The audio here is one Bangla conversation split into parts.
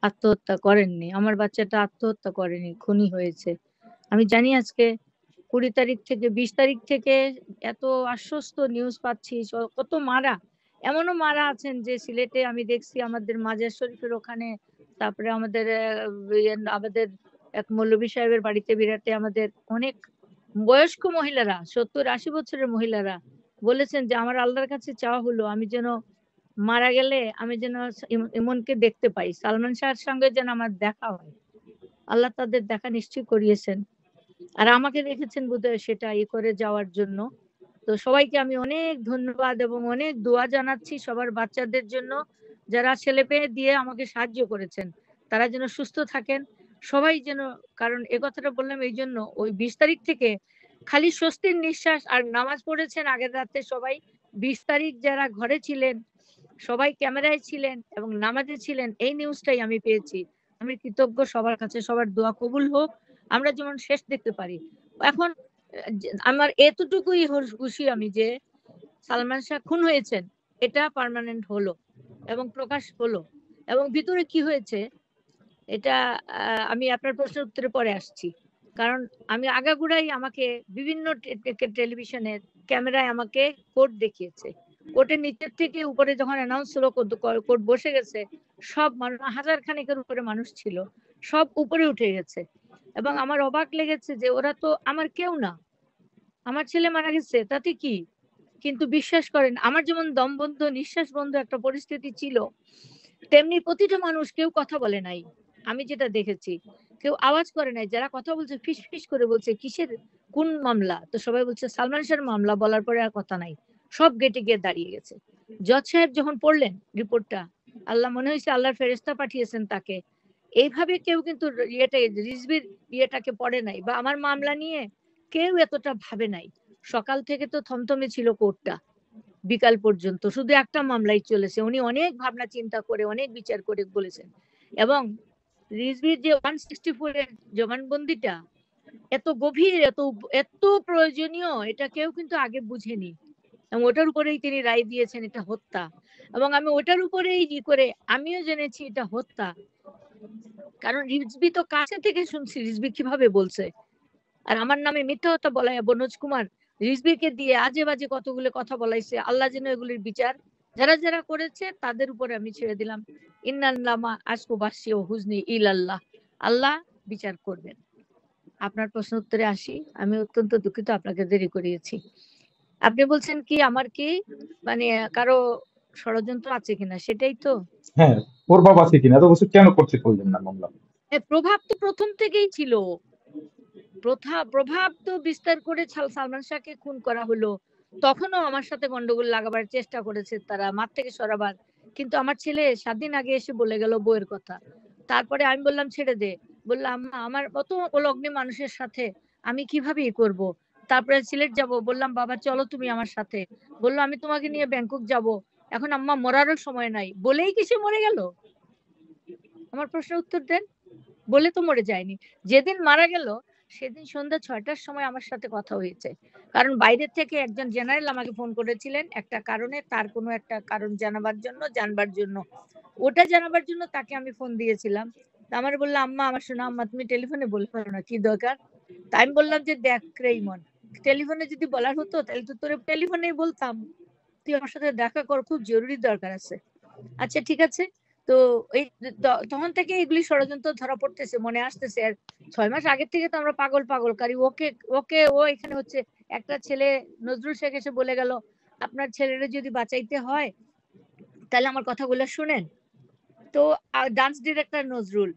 আত্মহত্যা করেননি, আমার বাচ্চাটা আত্মহত্যা করেনি, খুনি হয়েছে। আমি জানি আজকে 20 তারিখ থেকে 20 তারিখ থেকে এত আশ্বস্ত নিউজ পাচ্ছি, কত মারা, এমনও মারা আছেন যে সিলেটে আমি দেখছি আমাদের মাজার শরীফের ওখানে, তারপরে আমাদের আমাদের এক মৌলভী সাহেবের বাড়িতে বিরাটে আমাদের অনেক বয়স্ক মহিলারা, 70-80 বছরের মহিলারা বলেছেন যে আমার আল্লাহর কাছে চাওয়া হলো আমি যেন মারা গেলে আমি যেন ইমনকে দেখতে পাই, সালমান শাহর সঙ্গে যেন আমার দেখা হয়। আল্লাহ তাদের দেখা নিশ্চয় করিয়েছেন, আর আমাকে রেখেছেন বোধহয় সেটা করে যাওয়ার জন্য। তো সবাইকে আমি অনেক ধন্যবাদ এবং অনেক দোয়া জানাচ্ছি সবার বাচ্চাদের জন্য, যারা ছেলে পেয়ে দিয়ে আমাকে সাহায্য করেছেন, তারা যেন সুস্থ থাকেন সবাই যেন। কারণ এ কথাটা বললাম এই জন্য, ওই 20 তারিখ থেকে খালি স্বস্তির নিঃশ্বাস, আর নামাজ পড়েছেন আগের রাতে সবাই। 20 তারিখ যারা ঘরে ছিলেন সবাই ক্যামেরায় ছিলেন এবং নামাজে ছিলেন, এই নিউজটাই আমি পেয়েছি। আমি কৃতজ্ঞ সবার কাছে, সবার দোয়া কবুল হোক, আমরা যেমন শেষ দেখতে পারি। এখন আমার এতটুকুই খুশি আমি যে সালমান শাহ খুন হয়েছেন, এটা পার্মানেন্ট হলো এবং প্রকাশ হলো। এবং ভিতরে কি হয়েছে এটা আমি আপনার প্রশ্নের উত্তরে পরে আসছি। কারণ আমি আগাগোড়াই আমাকে বিভিন্ন টেলিভিশনের ক্যামেরায় আমাকে কোর্ট দেখিয়েছে, কোর্টের নিচের থেকে উপরে যখন অ্যানাউন্স হলো কোর্ট বসে গেছে, সব মানুষ, হাজার খানেকের উপরে মানুষ ছিল, সব উপরে উঠে গেছে। এবং আমার অবাক লেগেছে যে ওরা তো আমার কেউ না, আমার ছেলে মারা গেছে তাতে কি, কিন্তু বিশ্বাস করেন আমার যেমন দম বন্ধ নিঃশ্বাস বন্ধ একটা পরিস্থিতি ছিল, তেমনি প্রতিটা মানুষ কেউ কথা বলে নাই। আমি যেটা দেখেছি কেউ আওয়াজ করে নাই, যারা কথা বলছে ফিস ফিস করে বলছে কিসের, কোন মামলা, তো সবাই বলছে সালমান শাহের মামলা, বলার পরে আর কথা নাই, সব গেটে গিয়ে দাঁড়িয়ে গেছে। জজ সাহেব যখন পড়লেন রিপোর্টটা, আল্লাহ মনে হয়েছে আল্লাহর ফেরেশতা পাঠিয়েছেন তাকে। এইভাবে কেউ কিন্তু রিজভির ইয়েটাকে পড়ে নাই, বা আমার মামলা নিয়ে কেউ এতটা ভাবে নাই। সকাল থেকে তো থমথমে ছিল কোর্টটা, বিকাল পর্যন্ত শুধু একটা মামলাই চলেছে, উনি অনেক ভাবনা চিন্তা করে অনেক বিচার করে বলেছেন। এবং রিজভির যে 164 এর জবানবন্দিটা এত গভীর, এত এত প্রয়োজনীয়, এটা কেউ কিন্তু আগে বুঝেনি, এবং ওটার উপরেই তিনি রায় দিয়েছেন এটা হত্যা। এবং আমি ওটার উপরেই করে আমিও জেনেছি এটা হত্যা, কারণ রিজভি তো কাছে থেকে শুনছি রিজভি কিভাবে বলছে। আর আমার নামে মিথ্যা কথা বলাই বনোজ কুমার রিজভিকে দিয়ে আজে বাজে কতগুলো কথা বলাইছে, আল্লাহ যেন এগুলির বিচার যারা যারা করেছে তাদের উপরে আমি ছেড়ে দিলাম। ইন্নাল্লামা আশকু বাসি ও হুজনি ইলাল্লাহ, আল্লাহ বিচার করবেন। আপনার প্রশ্ন উত্তরে আসি, আমি অত্যন্ত দুঃখিত আপনাকে দেরি করিয়েছি। আপনি বলছেন কি আমার কি মানে কারো ষড়যন্ত্র আছে কিনা, সেটাই তো? হ্যাঁ, ওর বাবা আছে কিনা, এত বছর কেন করতে পারলেন না মামলা? প্রভাব তো প্রথম থেকেই ছিল, প্রভাব তো বিস্তার করে সালমান শাহকে খুন করা হলো, তখনও আমার সাথে গন্ডগোল লাগাবার চেষ্টা করেছে তারা, মাঠ থেকে সরাবার। কিন্তু আমার ছেলে 7 দিন আগে এসে বলে গেল বউয়ের কথা, তারপরে আমি বললাম ছেড়ে দে, বললাম আমার অত লগ্নি মানুষের সাথে আমি কিভাবে করব। তারপরে সিলেট যাব, বললাম বাবা চলো তুমি আমার সাথে, বললো আমি তোমাকে নিয়ে ব্যাংকক যাব। এখন আম্মা মরারও সময় নাই, বলেই কি সে মরে গেল? আমার প্রশ্নের উত্তর দেন। বলে তো মরে যায়নি, যেদিন মারা গেল সেদিন সন্ধ্যা 6টার সময় আমার সাথে কথা হয়েছে, কারণ বাইরে থেকে একজন জেনারেল আমাকে ফোন করেছিলেন একটা কারণে, তার কোনো একটা কারণ জানবার জন্য, ওটা জানাবার জন্য তাকে আমি ফোন দিয়েছিলাম। আমার বললো আম্মা, আমার শোনা আম্মা তুমি টেলিফোনে বলে পারো না কি দরকার। তাই আমি বললাম যে দেখ রেইমন, টেলিফোনে যদি বলার হতো তাহলে তো তোর টেলিফোনেই বলতাম, তুই আমার সাথে দেখা কর, খুব জরুরি দরকার আছে। আচ্ছা ঠিক আছে। তো এই তখন থেকে এগুলি ষড়যন্ত্র ধরা পড়তেছে, মনে আসতেছে। আর 6 মাস আগের থেকে তো আমরা পাগল পাগল কারি, ওকে ওকে ও এখানে হচ্ছে। একটা ছেলে নজরুল শেখ এসে বলে গেল আপনার ছেলেরে যদি বাঁচাইতে হয় তাহলে আমার কথাগুলো শুনেন। তো ডান্স ডিরেক্টর নজরুল,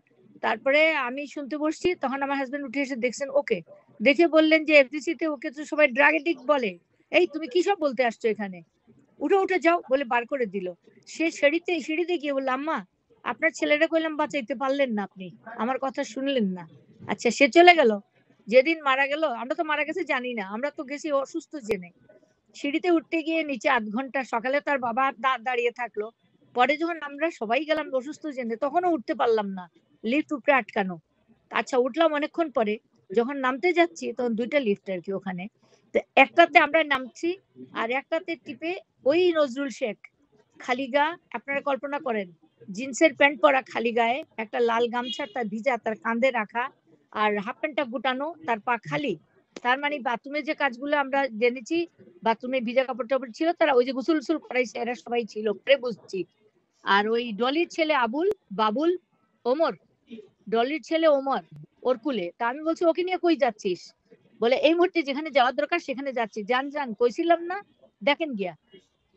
তারপরে আমি শুনতে বসছি, তখন আমার হাজবেন্ড উঠে এসে দেখছেন ওকে, দেখে বললেন যে এফডিসিতে ওকে তো সবাই ড্রাগ এডিক্ট বলে, এই তুমি কি সব বলতে আসছো এখানে, উঠে উঠে যাও বলে বার করে দিল। সে সিঁড়িতে গিয়ে বললো আম্মা আপনার ছেলেটা কইলাম বাঁচাইতে পারলেন না, আপনি আমার কথা শুনলেন না। আচ্ছা সে চলে গেল, যেদিন মারা গেল আমরা তো মারা গেছে জানি না, আমরা তো গেছি অসুস্থ জেনে। সিঁড়িতে উঠতে গিয়ে নিচে 8 ঘন্টা, সকালে তার বাবা দাঁড়িয়ে থাকলো, পরে যখন আমরা সবাই গেলাম অসুস্থ জেনে তখনও উঠতে পারলাম না, লিফট উপরে আটকানো। আচ্ছা উঠলাম অনেকক্ষণ পরে, যখন নামতে যাচ্ছি তখন 2টা লিফট আর কি ওখানে, তো একটাতে আমরা নামছি আর একটাতে টিপে ওই নজরুল শেখ খালি গা, আপনারা কল্পনা করেন জিন্সের প্যান্ট পরা খালি গায়ে, একটা লাল গামছা তার ভিজা তার কাঁধে রাখা, আর হাফ প্যান্টটা গুটানো, তার পা খালি। তার মানে বাথরুমে যে কাজগুলো আমরা জেনেছি, বাথরুমে ভিজা কাপড় টাপড় ছিল, তারা ওই যে গোসল গোসল করাইছে এরা সবাই ছিল, পরে বুঝছি। আর ওই ডলির ছেলে আবুল, বাবুল, ওমর, ডলির ছেলে ওমর ওর কুলে। তা আমি বলছি ওকে নিয়ে কই যাচ্ছিস? বলে এই মুহূর্তে যেখানে যাওয়ার দরকার সেখানে যাচ্ছি। যান যান, কইছিলাম না, দেখেন গিয়া।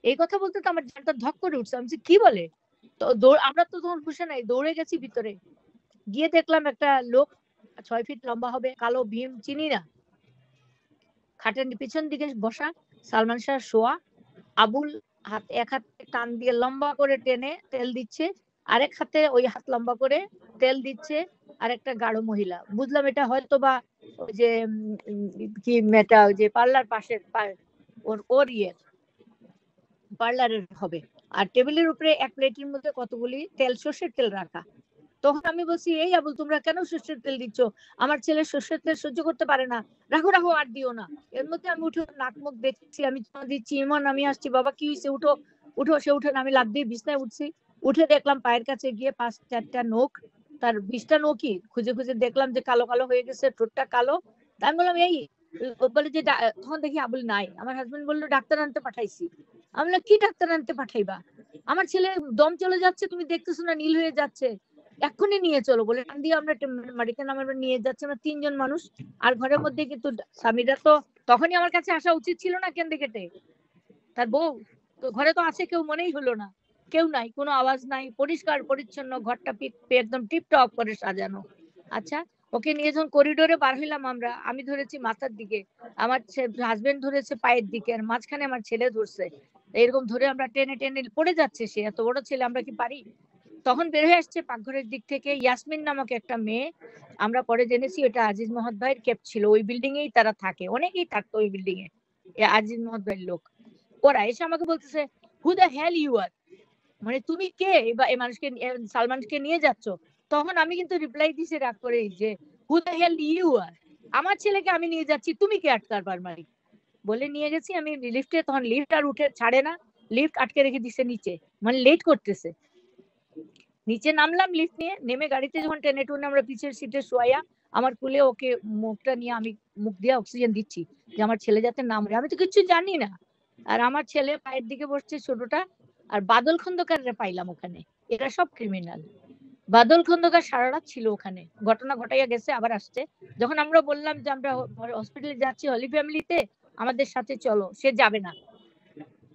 এই কথা বলতে তো আমার জানটা ধক করে উঠছে। আমি কি বলে? তো আমরা তো তখন হুঁশে নাই, দৌড়ে গেছি ভিতরে। গিয়ে দেখলাম একটা লোক 6 ফিট লম্বা হবে, কালো ভীম, চিনি না, খাটের পিছন দিকে বসা, সালমান শাহ শোয়া, আবুল এক হাতে টান দিয়ে লম্বা করে টেনে তেল দিচ্ছে, আরেক হাতে ওই হাত লম্বা করে তেল দিচ্ছে, আর একটা গাঢ় মহিলা। বুঝলাম এটা হয়তো বা ওই যে কি মেটা ওই যে পার্লার পাশের ওর ওর ইয়ে পার্লারের হবে। আর টেবিলের উপরে এক প্লেটের মধ্যে কতগুলি তেল, সর্ষের তেল রাখা। তখন আমি বলছি, এই আবুল তোমরা কেন সর্ষের তেল দিচ্ছ? আমার ছেলে সর্ষের তেল সহ্য করতে পারে না, রাখো রাখো, আর দিও না। এর মধ্যে আমি উঠে নাক মুখ দেখছি, আমি দিচ্ছি, ইমন আমি আসছি, বাবা কি হয়েছে, উঠো উঠো। সে উঠে না, আমি লাফ দিয়ে বিছনায় উঠছি। উঠে দেখলাম পায়ের কাছে গিয়ে 5-4টা নখ, তার 20টা নখই খুঁজে খুঁজে দেখলাম যে কালো কালো হয়ে গেছে, ঠোঁটটা কালো। আমি বললাম এই, বলে যে তখন দেখি আবুল নাই। আমার হাজবেন্ড বললো ডাক্তার আনতে পাঠাইছি। আমি বললাম কি ডাক্তার আনতে পাঠাইবা? আমার ছেলে দম চলে যাচ্ছে, তুমি দেখতেছো না নীল হয়ে যাচ্ছে, এক্ষুনি নিয়ে চলো। বলে দিয়ে আমরা মেডিকেল আমরা নিয়ে যাচ্ছি, আমরা 3জন মানুষ। আর ঘরের মধ্যে কিন্তু স্বামীরা তো তখনই আমার কাছে আসা উচিত ছিল না, কেন্দ্রে কেটে তার বউ তো ঘরে তো আছে, কেউ মনেই হলো না, কেউ নাই, কোনো আওয়াজ নাই, পরিষ্কার পরিচ্ছন্ন, ঘরটা একদম টিপটপ করে সাজানো। আচ্ছা, ওকে নিয়ে যখন করিডোরে বার হইলাম আমরা, আমি ধরেছি মাথার দিকে, আমার হাজবেন্ড ধরেছে পায়ের দিকে, আর মাঝখানে আমার ছেলে ধরছে। এরকম ধরে আমরা টেনে টেনে পড়ে যাচ্ছে, সে এত বড় ছেলে, আমরা কি পারি? তখন বের হয়ে আসছে পাকঘরের দিক থেকে ইয়াসমিন নামক একটা মেয়ে। আমরা পরে জেনেছি এটা আজিজ মহৎ ভাইয়ের কেপ ছিল, ওই বিল্ডিং এই তারা থাকে, অনেকেই থাকতো ওই বিল্ডিং এ, আজিজ মহৎ ভাইয়ের লোক। ওরা এসে আমাকে বলতেছে, হু দ্য হেল ইউ আর, মানে তুমি কে, বা এই মানুষকে সালমানকে নিয়ে যাচ্ছ? তখন আমি কিন্তু রিপ্লাই দিছি রাগ করে যে, হু দ্য হেল ইউ আর, আমার ছেলেকে আমি নিয়ে যাচ্ছি, তুমি কে আটকাবার মালিক? বলে নিয়ে গেছি আমি লিফটে। তখন লিফট আর উঠে ছাড়ে না, লিফট আটকে রেখে দিছে নিচে, মানে লেট করতেছে। নিচে নামলাম লিফট নিয়ে, নেমে গাড়িতে যখন টেনে টুনে আমরা পিছের সিটে শোয়া, আমার কুলে ওকে মুখটা নিয়ে আমি মুখ দিয়ে অক্সিজেন দিচ্ছি যে আমার ছেলে যাতে না মরে। আমি তো কিছু জানি না। আর আমার ছেলে পায়ের দিকে বসছে ছোটটা, আর বাদল খন্দকাররা পাইলাম ওখানে। এরা সব ক্রিমিনাল। বাদল খন্দকার সারা রাত ছিল ওখানে, ঘটনা ঘটাইয়া গেছে, আবার আসছে। যখন আমরা বললাম যে আমরা হসপিটালে যাচ্ছি হলি ফ্যামিলিতে, আমাদের সাথে চলো, সে যাবে না।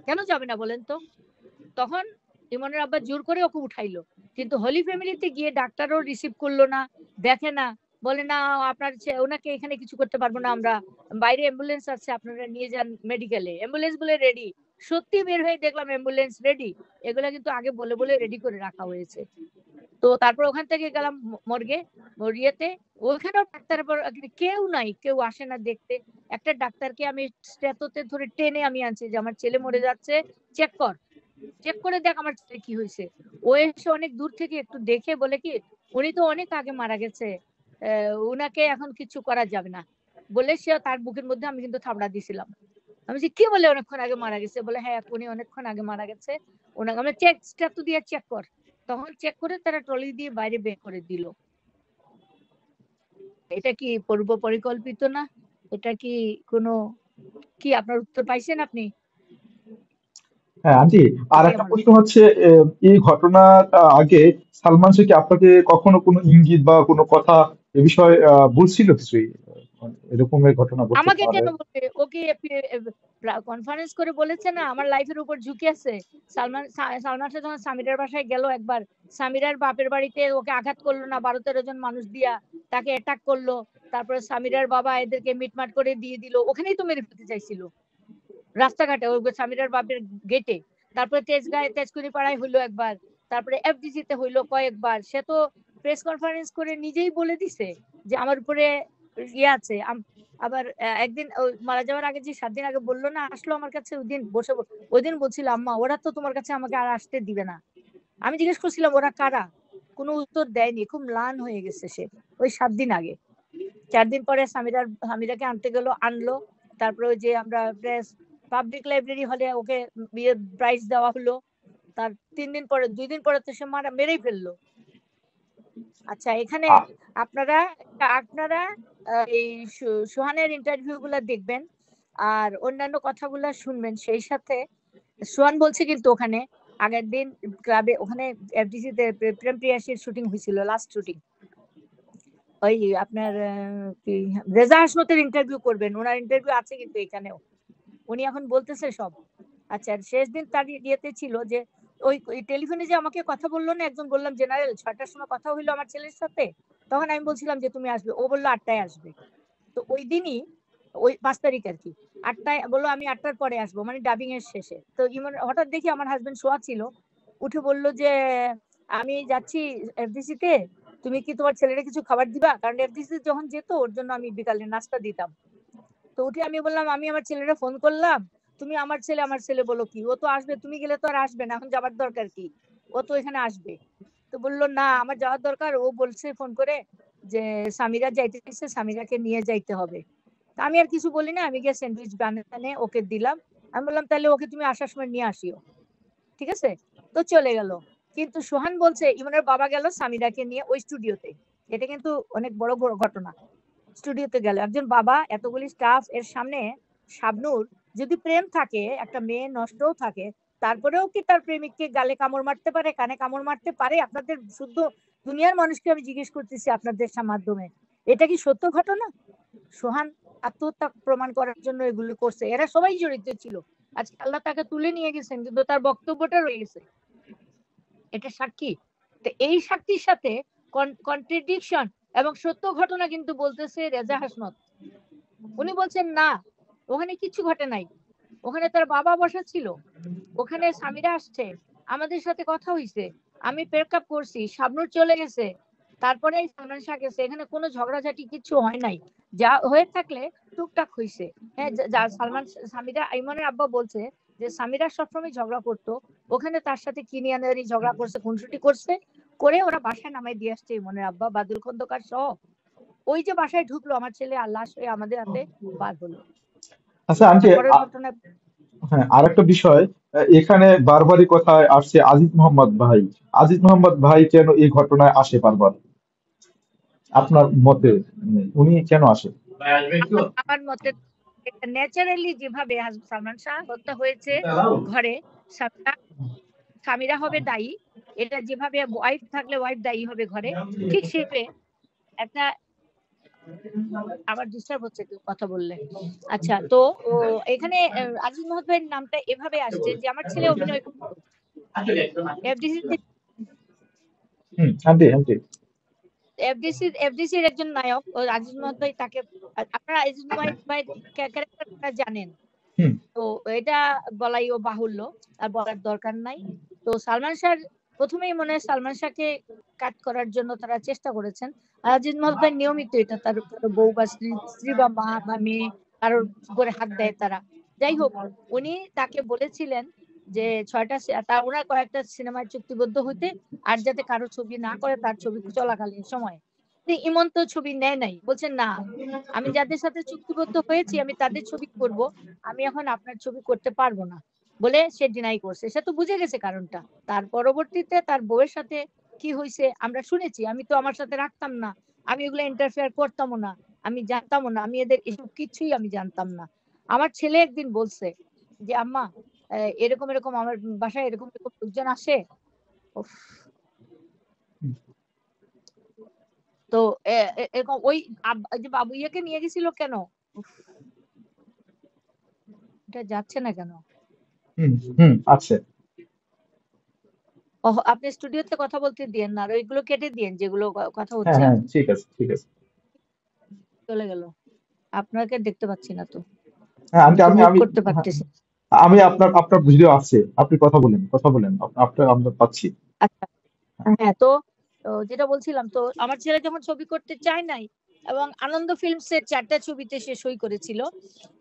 কেন যাবে না বলেন তো? তখন ইমনের আব্বা জোর করে ওকে উঠাইলো, কিন্তু হলি ফ্যামিলিতে গিয়ে ডাক্তারও রিসিভ করলো না, দেখে না, বলে না আপনার ওনাকে এখানে কিছু করতে পারবো না আমরা, বাইরে অ্যাম্বুলেন্স আছে, আপনারা নিয়ে যান মেডিকেলে। অ্যাম্বুলেন্স বলে রেডি, সত্যি বের হয়ে দেখলাম অ্যাম্বুলেন্স রেডি। এগুলা কিন্তু আগে বলে বলে রেডি করে রাখা হয়েছে। তো তারপর ওখান থেকে গেলাম মর্গে, মরিয়েতে। ওখানেও ডাক্তারের পর কেউ নাই, কেউ আসে না দেখতে। একটা ডাক্তারকে আমি স্টেথোতে ধরে টেনে আমি আনছি যে আমার ছেলে মরে যাচ্ছে, চেক কর, চেক করে দেখ আমার ছেলে কি হয়েছে। ও এসে অনেক দূর থেকে একটু দেখে বলে কি, উনি তো অনেক আগে মারা গেছে, উনাকে এখন কিছু করা যাবে না। বলে সে তার বুকের মধ্যে আমি কিন্তু থাবড়া দিছিলাম। আমি বলছি কি বলে অনেকক্ষণ আগে মারা গেছে? বলে হ্যাঁ উনি অনেকক্ষণ আগে মারা গেছে, ওনাকে আমরা চেক তো দিয়ে চেক কর। তখন চেক করে তারা ট্রলি দিয়ে বাইরে বের করে দিল। এটা কি পূর্ব পরিকল্পিত না? এটা কি কোনো, কি আপনার উত্তর পাইছেন আপনি? হ্যাঁ আন্টি, আর এটাই একটা আমার প্রশ্ন উত্তর। হচ্ছে, এই ঘটনার আগে সালমান শাহ কি আপনাকে কখনো কোনো ইঙ্গিত বা কোনো কথা এ বিষয়ে বলছিল কিছুই? এরকমের ঘটনা ঘটতে আমাকে পারে। কেন বলবে? ওকে কনফারেন্স করে বলেছে না আমার লাইফের উপর ঝুঁকি আছে। সালমান শাহ যখন সামিরার বাসায় গেল একবার, সামিরার বাপের বাড়িতে ওকে আঘাত করলো না 12-13 জন মানুষ দিয়া, তাকে অ্যাটাক করলো। তারপরে সামিরার বাবা এদেরকে মিটমাট করে দিয়ে দিল, ওখানেই তো মেরে ফেলতে চাইছিল, রাস্তাঘাটে ওই সামিরার বাপের গেটে। তারপরে তেজগাঁয়ে তেজকুনি পাড়ায় হইলো একবার, তারপরে এফডিসিতে হইলো কয়েকবার। সে তো প্রেস কনফারেন্স করে নিজেই বলে দিছে যে আমার উপরে ইয়ে আছে। আবার একদিন মারা যাওয়ার আগে যে 7 দিন আগে বললো না, আসলো আমার কাছে ওই দিন বসে, ওই দিন বলছিল আম্মা ওরা তো তোমার কাছে আমাকে আর আসতে দিবে না। আমি জিজ্ঞেস করছিলাম ওরা কারা, কোনো উত্তর দেয়নি, খুব ম্লান হয়ে গেছে সে। ওই 7 দিন আগে, 4 দিন পরে সামিরাকে আনতে গেল, আনলো। তারপরে ওই যে আমরা প্রেস পাবলিক লাইব্রেরি হলে ওকে প্রাইজ দেওয়া হলো। তার 2 দিন পরে তো সে মেরেই ফেললো। আচ্ছা, এখানে আ- আপনারা আপনারা এই সোহানের ইন্টারভিউ গুলা দেখবেন আর অন্যান্য কথাগুলা শুনবেন। সেই সাথে সোহান বলছে কিন্তু ওখানে আগের দিন ক্লাবে ওখানে এফডিসি তে প্রেম প্রিয়াসীর শুটিং হয়েছিল, লাস্ট শুটিং। ওই আপনার কি রেজা হাশমতের ইন্টারভিউ করবেন, ওনার ইন্টারভিউ আছে কিন্তু এখানেও, উনি এখন বলতেছে সব। আচ্ছা, শেষ দিন তার ইয়েতে ছিল যে ওই টেলিফোনে যে আমাকে কথা বললো না একজন, বললাম জেনারেল 6টার সময় কথা হইলো আমার ছেলের সাথে, তখন আমি বলছিলাম যে তুমি আসবে, ও বললো 8টায় আসবে। তো ওই দিনই ওই 5 তারিখ আর কি 8টায় বললো আমি 8টার পরে আসবো, মানে ডাবিং এর শেষে। তো ইমন হঠাৎ দেখি আমার হাজবেন্ড শোয়া ছিল, উঠে বললো যে আমি যাচ্ছি এফডিসি তে, তুমি কি তোমার ছেলেটা কিছু খাবার দিবা, কারণ এফডিসি যখন যেত ওর জন্য আমি বিকালে নাস্তা দিতাম। তো উঠে আমি বললাম আমি আমার ছেলেটা ফোন করলাম, তুমি আমার ছেলে বলো কি, ও তো আসবে, তুমি গেলে তো আর আসবে না, এখন যাবার দরকার কি, ও তো এখানে আসবে। তো বললো না আমার যাওয়ার দরকার, ও বলছে ফোন করে যে সামিরা যাইতেছে, সামিরাকে নিয়ে যাইতে হবে। তা আমি আর কিছু বলি না, আমি গিয়ে স্যান্ডউইচ বানিয়ে ওকে দিলাম। আমি বললাম তাহলে ওকে তুমি আসার সময় নিয়ে আসিও, ঠিক আছে। তো চলে গেল। কিন্তু সোহান বলছে ইমনের বাবা গেল সামিরাকে নিয়ে ওই স্টুডিওতে, এটা কিন্তু অনেক বড় ঘটনা। স্টুডিওতে গেল একজন বাবা, এতগুলি স্টাফ এর সামনে। শাবনূর যদি প্রেম থাকে, একটা মেয়ে নষ্টও থাকে, তারপরেও কি তার প্রেমিককে গালে কামড় মারতে পারে, কানে কামড় মারতে পারে? আপনাদের শুদ্ধ দুনিয়ার মানুষকে আমি জিজ্ঞেস করতেছি আপনাদের মাধ্যমে, এটা কি সত্য ঘটনা? সোহান আত্মহত্যা প্রমাণ করার জন্য এগুলো করছে, এরা সবাই জড়িত ছিল। আজকে আল্লাহ তাকে তুলে নিয়ে গেছেন, কিন্তু তার বক্তব্যটা রয়ে গেছে, এটা সাক্ষী। তো এই সাক্ষীর সাথে কন্ট্রাডিকশন এবং সত্য ঘটনা কিন্তু বলতেছে রেজা হাসমত। উনি বলছেন না ওখানে কিছু ঘটে নাই, ওখানে তার বাবা বসা ছিল, ওখানে স্বামীরা আসছে, আমাদের সাথে কথা হইছে, আমি ব্রেকআপ করছি, শাবনূর চলে গেছে, তারপরে সালমান শাহ গেছে, এখানে কোনো ঝগড়াঝাটি কিছু হয় নাই। যা হয়ে থাকলে টুকটাক হইছে। হ্যাঁ, যা সালমান সামিরা ইমনের আব্বা বলছে যে সামিরা সবসময় ঝগড়া করতো, ওখানে তার সাথে কিনিয়ানারি ঝগড়া করছে, খুনসুটি করছে, করে ওরা বাসায় নামাই দিয়ে আসছে ইমনের আব্বা বাদুল খন্দকার সহ। ওই যে বাসায় ঢুকলো আমার ছেলে আর লাশ হয়ে আমাদের হাতে বার হলো। আচ্ছা আন্টি, তারপরের ঘটনা। হ্যাঁ, আরেকটা বিষয়, এখানে বারবারই কথায় আসছে আজিজ মোহাম্মদ ভাই। আজিজ মোহাম্মদ ভাই কেন এই ঘটনায় আসে বারবার আপনার মতে? উনি কেন আসে? আমার মতে ন্যাচারালি যেভাবে সালমান শাহ হত্যা হয়েছে ঘরে, সামিরা স্বামীরা হবে দায়ী, এটা যেভাবে ওয়াইফ থাকলে ওয়াইফ দায়ী হবে ঘরে, ঠিক সেভাবে একটা। আবার ডিস্টার্ব হচ্ছে কেউ কথা বললে। আচ্ছা, তো এখানে আজিজ মোহাম্মদ ভাইয়ের নামটা এভাবে আসছে যে আমার ছেলে অভিনয় করতো এফডিসি, আন্টি আন্টি। এফডিসির একজন নায়ক ও আজিজ মোহাম্মদ ভাই, তাকে আপনারা আজিজ মোহাম্মদ ভাই ক্যারেক্টারটা জানেন, হুম। তো এটা বলাইও বাহুল্য, আর বলার দরকার নাই। তো সালমান শাহ প্রথমেই মনে হয় সালমান শাহকে কাট করার জন্য তারা চেষ্টা করেছেন। আজিজ মোহাম্মদ ভাই নিয়মিত এটা, তার বউ বা স্ত্রী বা মা বা মেয়ে কারোর করে হাত দেয় তারা। যাই হোক, উনি তাকে বলেছিলেন যে 6টা তার ওনার কয়েকটা সিনেমায় চুক্তিবদ্ধ হতে, আর যাতে কারো ছবি না করে তার ছবি চলাকালীন সময়। ইমন তো ছবি নেয় নাই, বলছেন না আমি যাদের সাথে চুক্তিবদ্ধ হয়েছি আমি তাদের ছবি করব, আমি এখন আপনার ছবি করতে পারবো না বলে সে ডিনাই করছে। সে তো বুঝে গেছে কারণটা। তার পরবর্তীতে তার বউয়ের সাথে কি হয়েছে আমরা শুনেছি, আমি তো আমার সাথে রাখতাম না, আমি এগুলো ইন্টারফেয়ার করতামও না, আমি জানতামও না, আমি এদের এসব কিছুই আমি জানতাম না। আমার ছেলে একদিন বলছে যে আম্মা এরকম এরকম আমার বাসায় এরকম এরকম লোকজন আসে। উফ, তো এরকম ওই যে বাবু ইয়েকে নিয়ে গেছিল কেন? উফ, এটা যাচ্ছে না কেন? হুম হুম, আছে। আপনি স্টুডিওতে কথা বলতে দিয়েন না, আর ওইগুলো কেটে দিয়েন যেগুলো কথা হ্যাঁ হচ্ছে। হ্যাঁ, ঠিক আছে ঠিক আছে। চলে গেল, আপনাকে দেখতে পাচ্ছি না তো, হ্যাঁ আমি আন্টি, তো আমি মুভ আমি করতে হ্যাঁ, পারতেছি। আমি আপনার আপনার ভিডিও আছে, আপনি কথা বলেন কথা বলেন, আপনার আমরা পাচ্ছি। আচ্ছা, হ্যাঁ, তো যেটা বলছিলাম, তো আমার ছেলে যখন ছবি করতে চায় নাই, এবং আনন্দ ফিল্মসের 4টা ছবিতে সে সই করেছিল,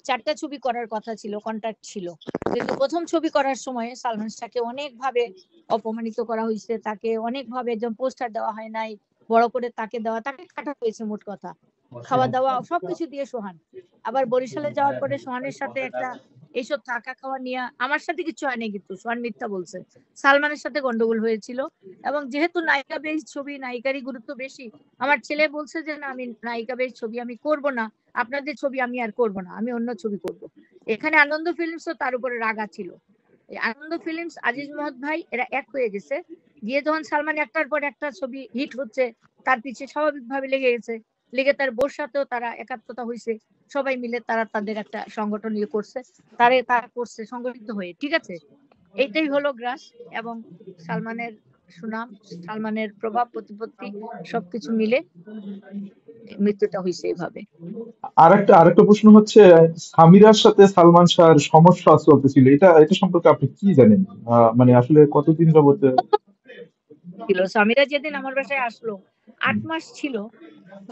4টা ছবি করার কথা ছিল, কন্ট্রাক্ট ছিল, কিন্তু প্রথম ছবি করার সময় সালমান শাহকে অনেক ভাবে অপমানিত করা হয়েছে, তাকে অনেক ভাবে একজন পোস্টার দেওয়া হয় নাই, বড় করে তাকে দেওয়া, তাকে কাটা হয়েছে মোট কথা, খাওয়া দাওয়া সবকিছু দিয়ে সোহান। আবার বরিশালে যাওয়ার পরে সোহানের সাথে একটা এইসব থাকা খাওয়া নিয়ে আমার সাথে কিছু হয়নি, কিন্তু সোহান মিথ্যা বলছে। সালমানের সাথে গন্ডগোল হয়েছিল, এবং যেহেতু নায়িকা বেশ ছবি, নায়িকারই গুরুত্ব বেশি, আমার ছেলে বলছে যে না, আমি নায়িকা বেশ ছবি আমি করব না, আপনাদের ছবি আমি আর করব না, আমি অন্য ছবি করব। এখানে আনন্দ ফিল্মসও তার উপরে রাগা ছিল। এই আনন্দ ফিল্মস, আজিজ মহৎ ভাই, এরা এক হয়ে গেছে। গিয়ে যখন সালমান একটার পর একটা ছবি হিট হচ্ছে, তার পিছিয়ে স্বাভাবিকভাবে লেগে গেছে। লেগে তার বোর সাথেও তারা একাত্মতা হয়েছে। সবাই মিলে তারা তাদের একটা সংগঠন ইয়ে করছে, তারা করছে সংগঠিত হয়ে, ঠিক আছে। এইটাই হলো গ্রাস। এবং সালমানের সুনাম, সালমানের প্রভাব প্রতিপত্তি সবকিছু মিলে মৃত্যুটা হয়েছে এইভাবে। আরেকটা প্রশ্ন হচ্ছে, সামিরার সাথে সালমান শাহর সমস্যা চলতেছিল, এটা এটা সম্পর্কে আপনি কি জানেন? মানে আসলে কতদিন যাবত? ছিল সামিরা যেদিন আমার বাসায় আসলো, 8 মাস ছিল,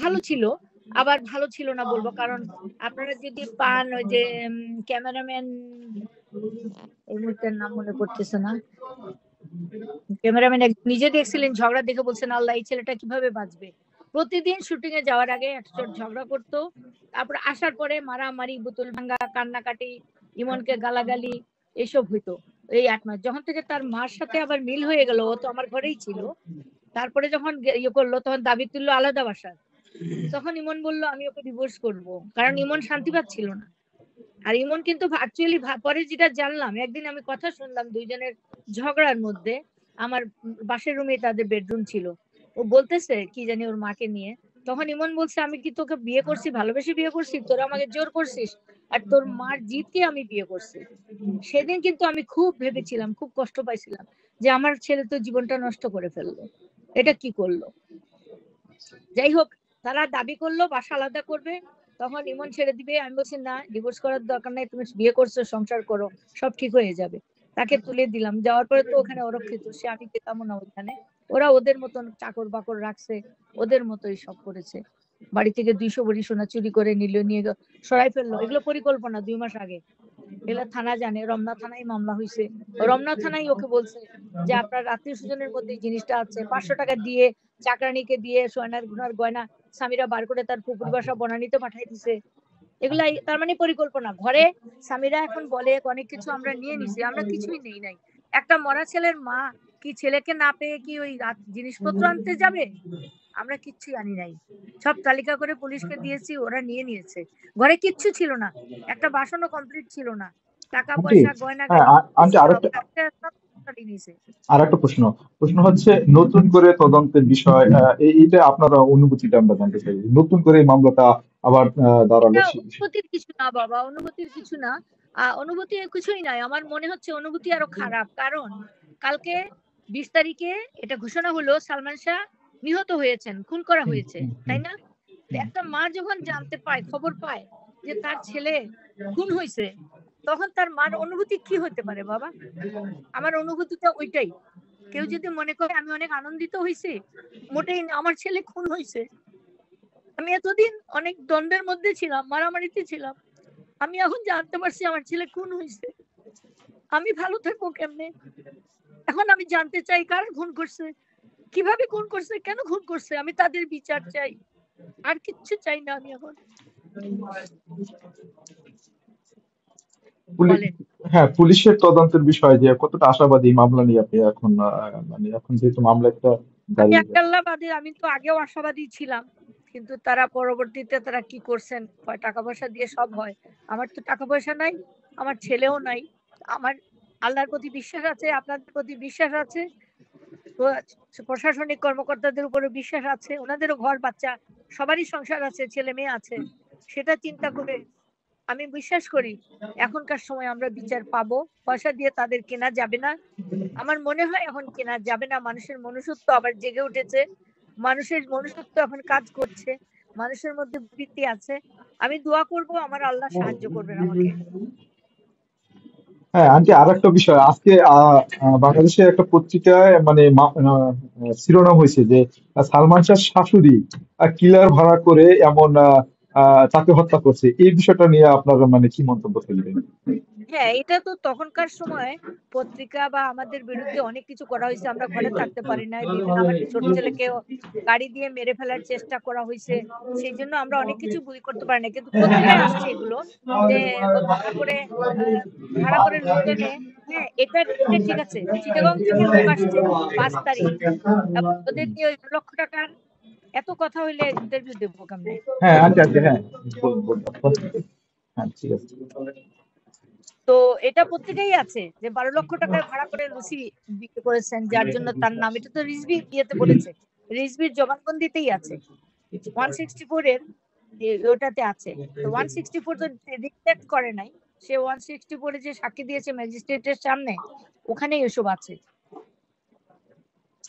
ভালো ছিল, আবার ভালো ছিল না বলবো, কারণ আপনারা যদি পান ওই যে ক্যামেরাম্যান, এই মুহূর্তের নাম মনে পড়তেছে না, ক্যামেরাম্যান নিজে দেখছিলেন, ঝগড়া দেখে বলছেন আল্লাহ এই ছেলেটা কিভাবে বাঁচবে। প্রতিদিন শুটিং এ যাওয়ার আগে একজন ঝগড়া করতো, তারপর আসার পরে মারামারি, বোতল ভাঙা, কান্নাকাটি, ইমনকে গালাগালি, এসব হইতো। এই 8 মাস যখন থেকে তার মার সাথে আবার মিল হয়ে গেল, ও তো আমার ঘরেই ছিল, তারপরে যখন ইয়ে করলো তখন দাবি তুললো আলাদা বাসার। তখন ইমন বলল আমি ওকে ডিভোর্স করব, কারণ ইমন শান্তি পাচ্ছিল না। আর ইমন কিন্তু অ্যাকচুয়ালি পরে যেটা জানলাম, একদিন আমি কথা শুনলাম দুইজনের ঝগড়ার মধ্যে, আমার বাসের রুমে তাদের বেডরুম ছিল, ও বলতেছে কি জানি ওর মাকে নিয়ে, তখন ইমন বলছে আমি কি তোকে বিয়ে করছি ভালোবেসে বিয়ে করছি, তোরা আমাকে জোর করছিস, আর তোর মার জিদকে আমি বিয়ে করছি। সেদিন কিন্তু আমি খুব ভেবেছিলাম, খুব কষ্ট পাইছিলাম, যে আমার ছেলে তো জীবনটা নষ্ট করে ফেললো, এটা কি করলো। যাই হোক, তারা দাবি করলো বাসা আলাদা করবে, তখন ইমন ছেড়ে দিবে, আমি বলছি না, ডিভোর্স করার দরকার নাই, তুমি বিয়ে করছো, সংসার করো, সব ঠিক হয়ে যাবে। তাকে তুলে দিলাম, যাওয়ার পরে তো ওখানে অরক্ষিত, সে আমি যেতাম না ওখানে, ওরা ওদের মতন চাকর বাকর রাখছে, ওদের মতোই সব করেছে। বাড়ি থেকে 200 ভরি সোনা চুরি করে নিল, নিয়ে সরাই ফেললো, এগুলো পরিকল্পনা 2 মাস আগে। এগুলা থানা জানে, রমনা থানায় মামলা হয়েছে, রমনা থানায় ওকে বলছে যে আপনার আত্মীয় স্বজনের মধ্যে এই জিনিসটা আছে, 500 টাকা দিয়ে চাকরানিকে দিয়ে সোনার গুনার গয়না স্বামীরা বার করে তার পুকুর বাসা বনানীতে পাঠাই দিছে। এগুলাই তার মানে পরিকল্পনা। ঘরে স্বামীরা এখন বলে অনেক কিছু আমরা নিয়ে নিছি, আমরা কিছুই নেই নাই। একটা মরা ছেলের মা কি ছেলেকে না পেয়ে কি ওই জিনিসপত্র আনতে যাবে? আমরা কিচ্ছুই আনি নাই, সব তালিকা করে পুলিশকে দিয়েছি, ওরা নিয়ে নিয়েছে। ঘরে কিচ্ছু ছিল না, একটা বাসনও কমপ্লিট ছিল না, টাকা আন্টি, পয়সা গয়না হ্যাঁ, গাটি আন্টি সব আরেকটা সব নিয়েছে। আরেকটা প্রশ্ন প্রশ্ন হচ্ছে, নতুন করে তদন্তের বিষয়, এইটা আপনার অনুভূতিটা আমরা জানতে চাই, নতুন করে এই মামলাটা আবার দাঁড়ালো এটা অনুভূতির কিছু না বাবা, অনুভূতির কিছু না। অনুভূতি কিছুই নাই, আমার মনে হচ্ছে অনুভূতি আরো খারাপ, কারণ কালকে 20 তারিখে এটা ঘোষণা হলো সালমান শাহ নিহত হয়েছেন, খুন করা হুম, হয়েছে, হুম, তাই হুম, না? হুম। একটা মা যখন জানতে পায়, খবর পায় যে তার ছেলে খুন হয়েছে, তখন তার মার অনুভূতি কি হতে পারে বাবা? আমার অনুভূতিটা ওইটাই। কেউ যদি মনে করে আমি অনেক আনন্দিত হয়েছি, মোটেই না, আমার ছেলে খুন হয়েছে। আমি এতদিন অনেক দ্বন্দ্বের মধ্যে ছিলাম, মারামারিতে ছিলাম, আমি এখন জানতে পারছি আমার ছেলে খুন হয়েছে, আমি ভালো থাকবো কেমনে? এখন আমি জানতে চাই কারা খুন করছে, কিভাবে খুন করছে, কেন খুন করছে, আমি তাদের বিচার চাই, আর কিচ্ছু চাই না আমি এখন। পুলি- বলেন। হ্যাঁ, পুলিশের তদন্তের বিষয় যে কতটা আশাবাদী এই মামলা নিয়ে আপনি এখন, মানে এখন যেহেতু মামলা একটা আমি দাঁড়িয়ে গেছে। আল্লাহবাদী, আমি তো আগেও আশাবাদী ছিলাম, কিন্তু তারা পরবর্তীতে তারা কি করছেন, হয় টাকা পয়সা দিয়ে সব হয়, আমার তো টাকা পয়সা নাই, আমার ছেলেও নাই, আমার আল্লাহর প্রতি বিশ্বাস আছে, আপনাদের প্রতি বিশ্বাস আছে, প্রশাসনিক কর্মকর্তাদের উপরে বিশ্বাস আছে, ওনাদেরও ঘর বাচ্চা সবারই সংসার আছে, ছেলে মেয়ে আছে, সেটা চিন্তা করে আমি বিশ্বাস করি এখনকার সময় আমরা বিচার পাবো। পয়সা দিয়ে তাদের কেনা যাবে না, আমার মনে হয় এখন কেনা যাবে না। মানুষের মনুষ্যত্ব আবার জেগে উঠেছে, মানুষের মনুষ্যত্ব এখন কাজ করছে, মানুষের মধ্যে বৃত্তি আছে। আমি দোয়া করব আমার আল্লাহ সাহায্য করবেন আমাকে। হ্যাঁ আন্টি, আর একটা বিষয়, আজকে বাংলাদেশে একটা পত্রিকায় মানে শিরোনাম হয়েছে যে সালমান শাহর শাশুড়ি কিলার ভাড়া করে এমন তাকে হত্যা করছে, এই বিষয়টা নিয়ে আপনার মানে কি মন্তব্য ফেলবেন? হ্যাঁ, এটা তো তখনকার সময় পত্রিকা বা আমাদের বিরুদ্ধে অনেক কিছু করা হইছে। আমরা ঘরে থাকতে পারি নাই। বিভিন্ন আমার ছোট ছেলেকেও গাড়ি দিয়ে মেরে ফেলার চেষ্টা করা হইছে। সেইজন্য আমরা অনেক কিছু বই করতে পারি নাই। কিন্তু পত্রিকায় আসছে এগুলো যে ভাড়া করে আ ভাড়া করে লোক এনে হ্যাঁ, এটা ঠিক আছে। চিটাগং থেকে লোক আসছে ৫ তারিখ। ওদের দিয়ে ৳১,০০,০০০ এত কথা হইলে ইন্টারভিউ দেব কেমনে? হ্যাঁ, আচ্ছা, আচ্ছা, হ্যাঁ। বলুন, বলুন। হ্যাঁ, ঠিক আছে। তো এটা পত্রিকায় আছে যে ১২,০০,০০০ ভাড়া করে লুসি বিক্রি করেছেন যার জন্য তার নাম এটা তো রিজভী ইয়েতে বলেছে। রিজভীর জবানবন্দিতেই আছে। 164 এর ওটাতে আছে। তো 164 তো রিজেক্ট করে নাই। সে 164 এ যে সাক্ষী দিয়েছে ম্যাজিস্ট্রেটের সামনে ওখানেই এসব আছে।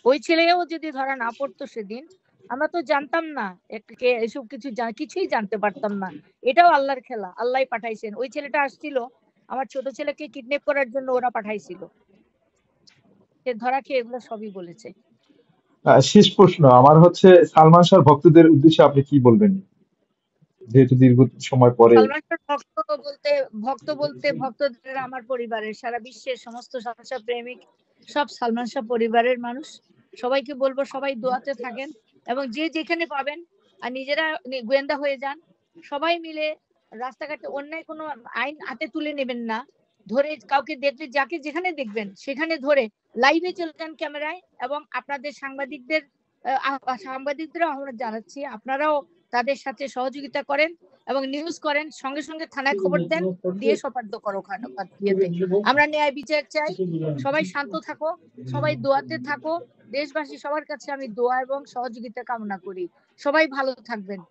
ওই ছেলেও যদি ধরা না পড়তো সেদিন আমরা তো জানতাম না কে এসব কিছু কিছুই জানতে পারতাম না। এটাও আল্লাহর খেলা। আল্লাহই পাঠাইছেন। ওই ছেলেটা আসছিল আমার ছোট ছেলেকে কিডন্যাপ করার জন্য ওরা পাঠাইছিল। সে ধরা খেয়ে এগুলো সবই বলেছে। শেষ প্রশ্ন আমার হচ্ছে সালমান শাহর ভক্তদের উদ্দেশ্যে আপনি কি বলবেন? যেহেতু দীর্ঘ সময় পরে সালমান শাহর ভক্ত বলতে ভক্তদের আমার পরিবারের সারা বিশ্বের সমস্ত সালমান শাহ প্রেমিক সব সালমান শাহ পরিবারের মানুষ। সবাইকে বলবো সবাই দোয়াতে থাকেন এবং যে যেখানে পাবেন আর নিজেরা গোয়েন্দা হয়ে যান। সবাই মিলে রাস্তাঘাটে অন্যায় কোনো আইন হাতে তুলে নেবেন না। ধরে কাউকে দেখলে যাকে যেখানে দেখবেন সেখানে ধরে লাইভে চলে যান ক্যামেরায় এবং আপনাদের সাংবাদিকদেরও আহ্বান জানাচ্ছি আপনারাও তাদের সাথে সহযোগিতা করেন এবং নিউজ করেন সঙ্গে সঙ্গে থানায় খবর দেন দিয়ে সোপর্দ করো ইয়েতে। আমরা ন্যায় বিচার চাই। সবাই শান্ত থাকো, সবাই দোয়াতে থাকো। দেশবাসী সবার কাছে আমি দোয়া এবং সহযোগিতা কামনা করি। সবাই ভালো থাকবেন।